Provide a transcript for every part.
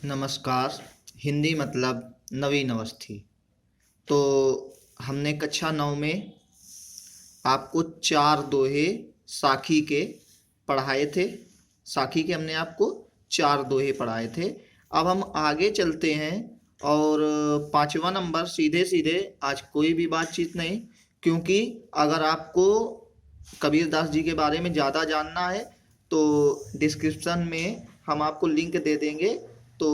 नमस्कार। हिंदी मतलब नवीन अवस्थी। तो हमने कक्षा 9 में आपको 4 दोहे साखी के पढ़ाए थे। साखी के हमने आपको 4 दोहे पढ़ाए थे। अब हम आगे चलते हैं और 5वां नंबर सीधे सीधे आज कोई भी बातचीत नहीं, क्योंकि अगर आपको कबीरदास जी के बारे में ज़्यादा जानना है तो डिस्क्रिप्शन में हम आपको लिंक दे देंगे, तो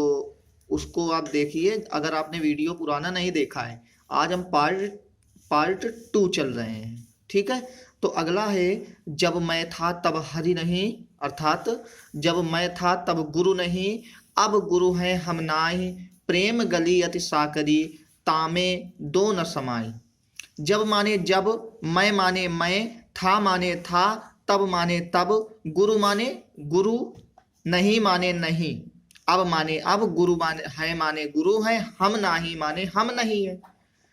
उसको आप देखिए अगर आपने वीडियो पुराना नहीं देखा है। आज हम पार्ट 2 चल रहे हैं, ठीक है। तो अगला है, जब मैं था तब हरि नहीं, अर्थात जब मैं था तब गुरु नहीं, अब गुरु हैं हम नाई, प्रेम गली अति साकरी, तामे दो न समाई। जब माने जब, मैं माने मैं, था माने था, तब माने तब, गुरु माने गुरु, नहीं माने नहीं, अब माने अब, गुरु माने है माने गुरु है, हम नहीं माने हम नहीं है।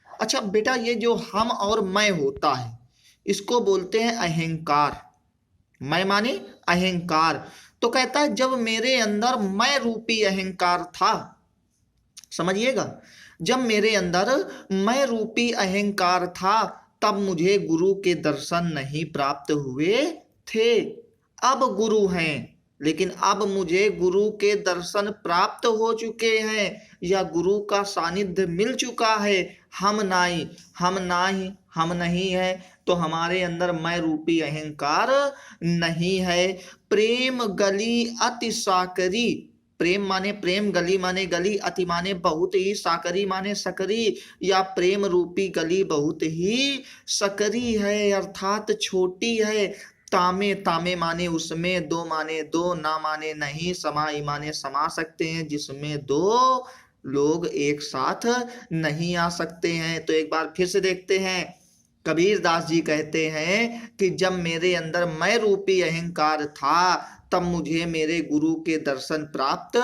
अच्छा बेटा, ये जो हम और मैं होता है इसको बोलते हैं अहंकार। मैं माने अहंकार। तो कहता है जब मेरे अंदर मैं रूपी अहंकार था, समझिएगा, जब मेरे अंदर मैं रूपी अहंकार था तब मुझे गुरु के दर्शन नहीं प्राप्त हुए थे। अब गुरु हैं, लेकिन अब मुझे गुरु के दर्शन प्राप्त हो चुके हैं या गुरु का सानिध्य मिल चुका है। हम नहीं, हम नहीं, हम नहीं है, तो हमारे अंदर मैं रूपी अहंकार नहीं है। प्रेम गली अति साकरी, प्रेम माने प्रेम, गली माने गली, अति माने बहुत ही, साकरी माने सकरी, या प्रेम रूपी गली बहुत ही सकरी है अर्थात छोटी है। तामे, तामे माने उसमें, दो माने दो, ना माने नहीं, समाई माने समा सकते हैं जिसमें दो लोग एक साथ नहीं आ सकते हैं। तो एक बार फिर से देखते हैं, कबीरदास जी कहते हैं कि जब मेरे अंदर मैं रूपी अहंकार था तब मुझे मेरे गुरु के दर्शन प्राप्त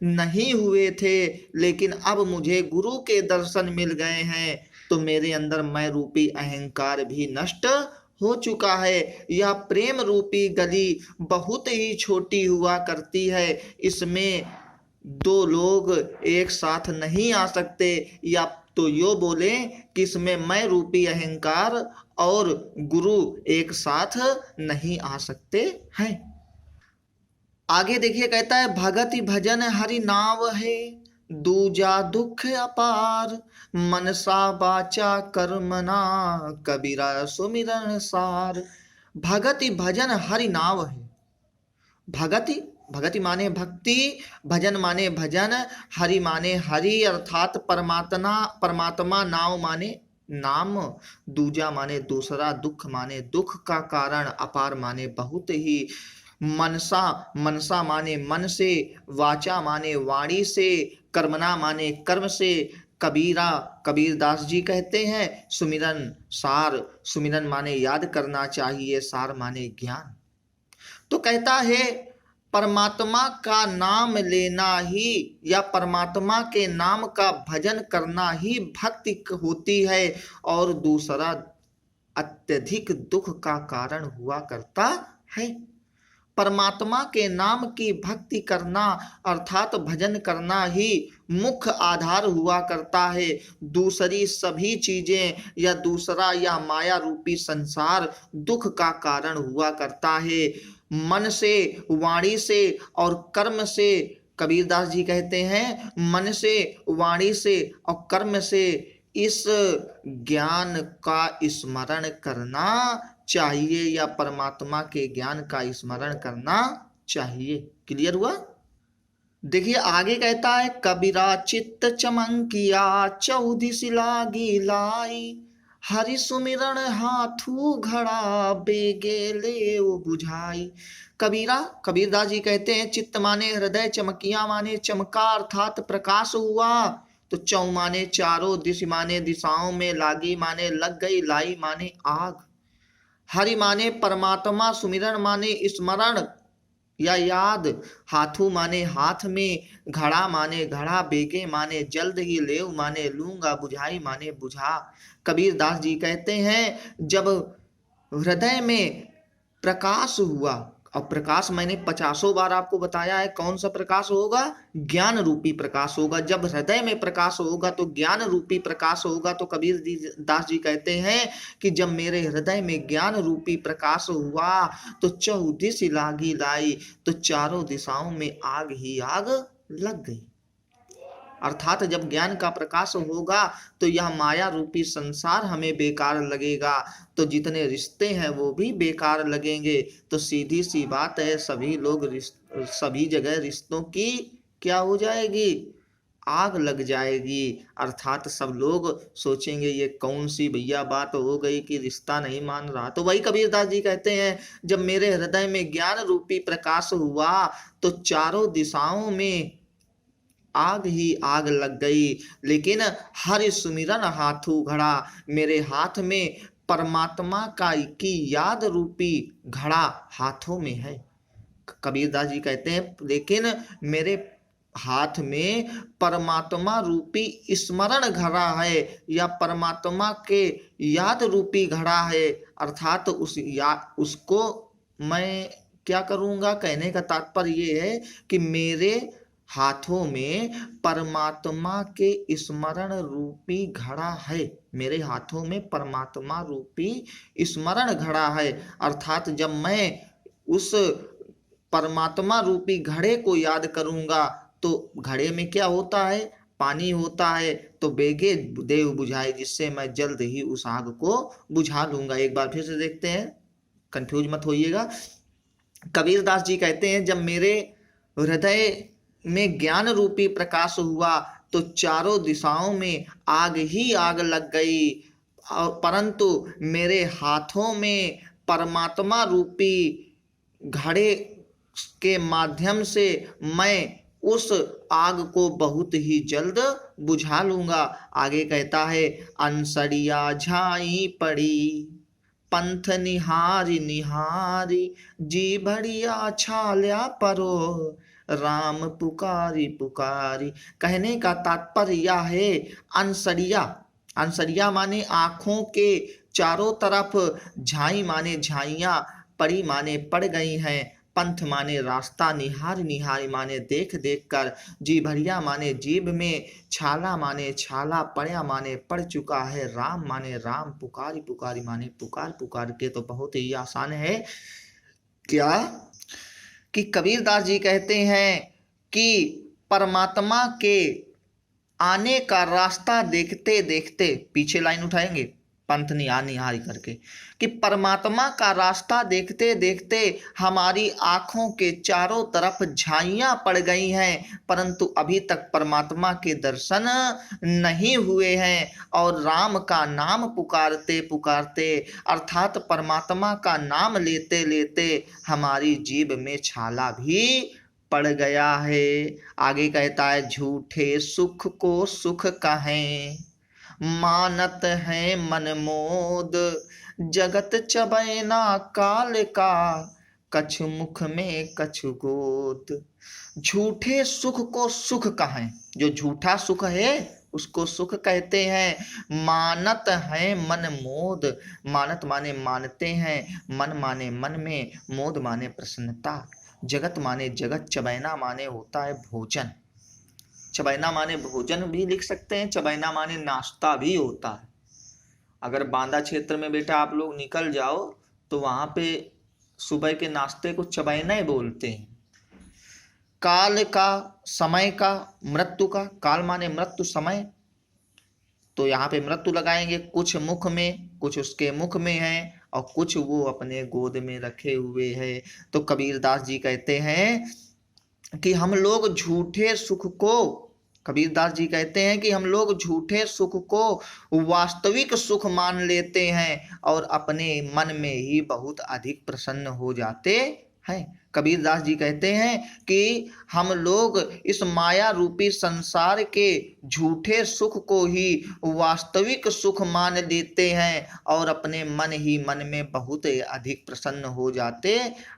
नहीं हुए थे, लेकिन अब मुझे गुरु के दर्शन मिल गए हैं तो मेरे अंदर मैं रूपी अहंकार भी नष्ट हो चुका है। यह प्रेम रूपी गली बहुत ही छोटी हुआ करती है, इसमें दो लोग एक साथ नहीं आ सकते, या तो यो बोले कि इसमें मैं रूपी अहंकार और गुरु एक साथ नहीं आ सकते हैं। आगे देखिए, कहता है भगति भजन हरि नाव है, दूजा दुख अपार, मनसा बाचा कर्मना, कबीरा सुमिरन सार। भगति भजन हरि नाव है। भगति, भगति माने भक्ति, भजन माने भजन, हरि माने हरि अर्थात परमात्मा, परमात्मा, नाव माने नाम, दूजा माने दूसरा, दुख माने दुख का कारण, अपार माने बहुत ही, मनसा, मनसा माने मन से, वाचा माने वाणी से, कर्मना माने कर्म से, कबीरा, कबीरदास जी कहते हैं, सुमिरन सार, सुमिरन माने याद करना चाहिए, सार माने ज्ञान। तो कहता है परमात्मा का नाम लेना ही या परमात्मा के नाम का भजन करना ही भक्ति होती है, और दूसरा अत्यधिक दुख का कारण हुआ करता है। परमात्मा के नाम की भक्ति करना अर्थात भजन करना ही मुख्य आधार हुआ करता है। दूसरी सभी चीजें या दूसरा या माया रूपी संसार दुख का कारण हुआ करता है। मन से, वाणी से और कर्म से, कबीरदास जी कहते हैं मन से, वाणी से और कर्म से इस ज्ञान का स्मरण करना चाहिए या परमात्मा के ज्ञान का स्मरण करना चाहिए। क्लियर हुआ? देखिए आगे कहता है कबीरा चित्त चमंकिया, चौदिस लागी लाई, हरि सुमिरन हाथू घड़ा, बेगे ले बुझाई। कबीरा, कबीरदास जी कहते हैं चित्त माने हृदय, चमकिया माने चमका अर्थात प्रकाश हुआ, तो चौ माने चारों, दिश माने दिशाओं में, लागी माने लग गई, लाई माने आग, हरि माने परमात्मा, सुमिरन माने स्मरण या याद, हाथू माने हाथ में, घड़ा माने घड़ा, बेगे माने जल्द ही, लेव माने लूंगा, बुझाई माने बुझा। कबीरदास जी कहते हैं जब हृदय में प्रकाश हुआ और प्रकाश मैंने 50 बार आपको बताया है, कौन सा प्रकाश होगा? ज्ञान रूपी प्रकाश होगा। जब हृदय में प्रकाश होगा तो ज्ञान रूपी प्रकाश होगा। तो कबीर दास जी कहते हैं कि जब मेरे हृदय में ज्ञान रूपी प्रकाश हुआ तो चहुदिश लागी लाई, तो चारों दिशाओं में आग ही आग लग गई। अर्थात जब ज्ञान का प्रकाश होगा तो यह माया रूपी संसार हमें बेकार लगेगा, तो जितने रिश्ते हैं वो भी बेकार लगेंगे। तो सीधी सी बात है, सभी जगह रिश्तों की क्या हो जाएगी? आग लग जाएगी। अर्थात सब लोग सोचेंगे ये कौन सी भैया बात हो गई कि रिश्ता नहीं मान रहा। तो वही कबीरदास जी कहते हैं, जब मेरे हृदय में ज्ञान रूपी प्रकाश हुआ तो चारों दिशाओं में आग ही आग लग गई। लेकिन हर सुमिरन हाथू घड़ा, मेरे हाथ में परमात्मा की याद रूपी घड़ा हाथों में है। कबीरदास जी कहते हैं, लेकिन मेरे हाथ में परमात्मा रूपी स्मरण घड़ा है, या परमात्मा के याद रूपी घड़ा है। अर्थात उसको मैं क्या करूंगा? कहने का तात्पर्य ये है कि मेरे हाथों में परमात्मा के स्मरण रूपी घड़ा है। मेरे हाथों में परमात्मा रूपी स्मरण घड़ा है। अर्थात जब मैं उस परमात्मा रूपी घड़े को याद करूंगा तो घड़े में क्या होता है? पानी होता है। तो बेगे देव बुझाए, जिससे मैं जल्द ही उस आग को बुझा लूंगा। एक बार फिर से देखते हैं, कंफ्यूज मत होइएगा। कबीरदास जी कहते हैं, जब मेरे हृदय में ज्ञान रूपी प्रकाश हुआ तो चारों दिशाओं में आग ही आग लग गई, और परंतु मेरे हाथों में परमात्मा रूपी घड़े के माध्यम से मैं उस आग को बहुत ही जल्द बुझा लूंगा। आगे कहता है, अंसड़िया झाई पड़ी, पंथ निहारी निहारी, जी भड़िया छाल्या परो, राम पुकारी पुकारी। कहने का तात्पर्य यह है, अंसड़िया माने आंखों के चारों तरफ, झाई माने झाइयां, पड़ी माने पड़ गई हैं, पंथ माने रास्ता, निहारी निहारी माने देख देख कर, जी भरिया माने जीभ में, छाला माने छाला, पड़ा माने पड़ चुका है, राम माने राम, पुकारी पुकारी माने पुकार पुकार के। तो बहुत ही आसान है क्या कि कबीरदास जी कहते हैं कि परमात्मा के आने का रास्ता देखते देखते, पीछे लाइन उठाएंगे पंथ निहारी करके, कि परमात्मा का रास्ता देखते देखते हमारी आंखों के चारों तरफ झाइयां पड़ गई हैं, परंतु अभी तक परमात्मा के दर्शन नहीं हुए हैं। और राम का नाम पुकारते पुकारते, अर्थात परमात्मा का नाम लेते लेते हमारी जीभ में छाला भी पड़ गया है। आगे कहता है, झूठे सुख को सुख कहें, मानत है मन मोद, जगत चबैना काल का, कछु मुख में कछु गोद। झूठे सुख को सुख कहें, जो झूठा सुख है उसको सुख कहते हैं। मानत है मन मोद, मानत माने मानते हैं, मन माने मन में, मोद माने प्रसन्नता, जगत माने जगत, चबैना माने होता है भोजन। चबैना माने भोजन भी लिख सकते हैं, चबैना माने नाश्ता भी होता है। अगर बांदा क्षेत्र में बेटा आप लोग निकल जाओ तो वहां पे सुबह के नाश्ते को चबैना ही बोलते हैं। काल का, समय का, मृत्यु का, काल माने मृत्यु, समय, तो यहाँ पे मृत्यु लगाएंगे। कुछ मुख में, कुछ उसके मुख में है, और कुछ वो अपने गोद में रखे हुए है। तो कबीरदास जी कहते हैं कि हम लोग झूठे सुख को, कबीरदास जी कहते हैं कि हम लोग झूठे सुख को वास्तविक सुख मान लेते हैं और अपने मन में ही बहुत अधिक प्रसन्न हो जाते हैं। कबीरदास जी कहते हैं कि हम लोग इस माया रूपी संसार के झूठे सुख को ही वास्तविक सुख मान लेते हैं और अपने मन ही मन में बहुत अधिक प्रसन्न हो जाते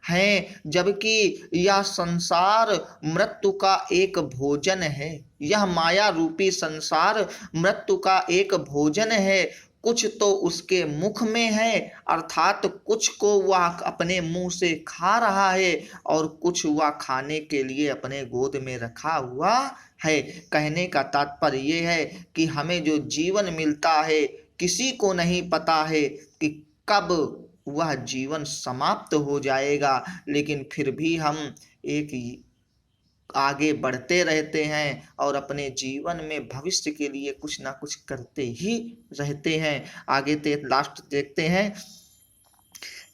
हैं। जबकि यह संसार मृत्यु का एक भोजन है, यह माया रूपी संसार मृत्यु का एक भोजन है। कुछ तो उसके मुख में है, अर्थात कुछ को वह अपने मुंह से खा रहा है और कुछ वह खाने के लिए अपने गोद में रखा हुआ है। कहने का तात्पर्य ये है कि हमें जो जीवन मिलता है किसी को नहीं पता है कि कब वह जीवन समाप्त हो जाएगा, लेकिन फिर भी हम एक आगे बढ़ते रहते हैं और अपने जीवन में भविष्य के लिए कुछ ना कुछ करते ही रहते हैं। आगे लास्ट देखते हैं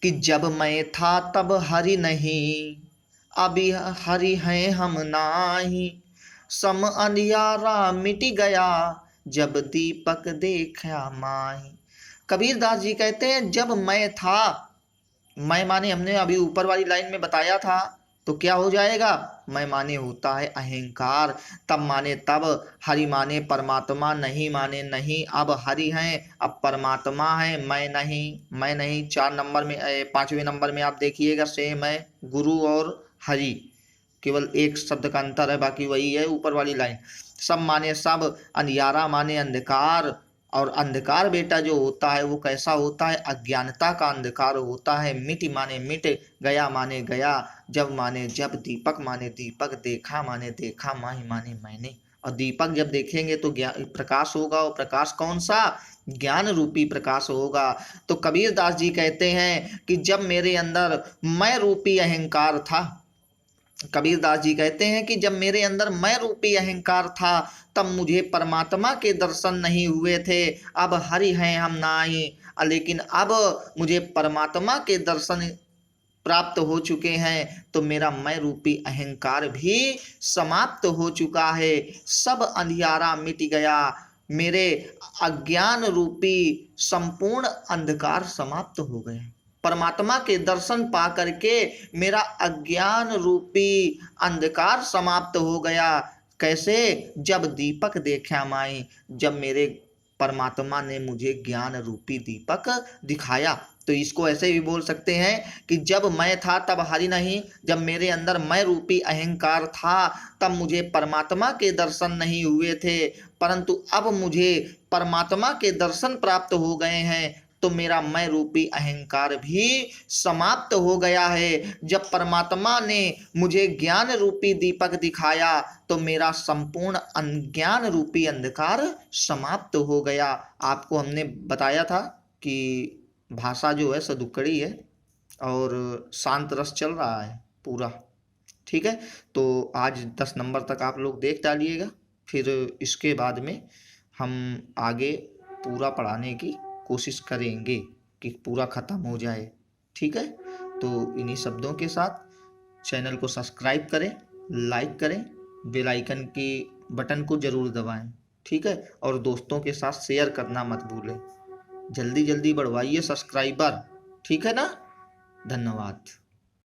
कि जब मैं था तब हरि नहीं, अभी हरि हैं हम नाही, सम अंधियारा मिट गया, जब दीपक देखा माही। कबीरदास जी कहते हैं जब मैं था, मैं माने हमने अभी ऊपर वाली लाइन में बताया था, तो क्या हो जाएगा? मैं माने होता है अहंकार, तब माने तब, हरि माने परमात्मा, नहीं माने नहीं, अब हरि हैं अब परमात्मा है, मैं नहीं। 4 नंबर में 5वें नंबर में आप देखिएगा सेम है, गुरु और हरि, केवल एक शब्द का अंतर है, बाकी वही है ऊपर वाली लाइन। सब माने सब, अंधियारा माने अंधकार, और अंधकार बेटा जो होता है वो कैसा होता है? अज्ञानता का अंधकार होता है। मिट माने मिट, गया माने गया, जब माने जब, दीपक माने दीपक, देखा माने देखा, माही माने मैंने। और दीपक जब देखेंगे तो ज्ञान प्रकाश होगा, और प्रकाश कौन सा? ज्ञान रूपी प्रकाश होगा। तो कबीरदास जी कहते हैं कि जब मेरे अंदर मैं रूपी अहंकार था, कबीरदास जी कहते हैं कि जब मेरे अंदर मैं रूपी अहंकार था तब मुझे परमात्मा के दर्शन नहीं हुए थे, अब हरि हैं हम नाई, लेकिन अब मुझे परमात्मा के दर्शन प्राप्त हो चुके हैं, तो मेरा मैं रूपी अहंकार भी समाप्त हो चुका है, सब अंधियारा मिट गया, मेरे अज्ञान रूपी संपूर्ण अंधकार समाप्त हो गया। परमात्मा के दर्शन पा करके मेरा अज्ञान रूपी अंधकार समाप्त हो गया। कैसे? जब दीपक देखा माई, जब मेरे परमात्मा ने मुझे ज्ञान रूपी दीपक दिखाया। तो इसको ऐसे भी बोल सकते हैं कि जब मैं था तब हरि नहीं, जब मेरे अंदर मैं रूपी अहंकार था तब मुझे परमात्मा के दर्शन नहीं हुए थे, परंतु अब मुझे परमात्मा के दर्शन प्राप्त हो गए हैं, तो मेरा मैं रूपी अहंकार भी समाप्त हो गया है। जब परमात्मा ने मुझे ज्ञान रूपी दीपक दिखाया तो मेरा संपूर्ण अज्ञान रूपी अंधकार समाप्त हो गया। आपको हमने बताया था कि भाषा जो है सदुक्कड़ी है और शांत रस चल रहा है पूरा, ठीक है। तो आज 10 नंबर तक आप लोग देख डालिएगा, फिर इसके बाद में हम आगे पूरा पढ़ाने की कोशिश करेंगे कि पूरा ख़त्म हो जाए, ठीक है। तो इन्हीं शब्दों के साथ चैनल को सब्सक्राइब करें, लाइक करें, बेल आइकन की बटन को ज़रूर दबाएं, ठीक है। और दोस्तों के साथ शेयर करना मत भूलें। जल्दी जल्दी बढ़वाइए सब्सक्राइबर, ठीक है ना। धन्यवाद।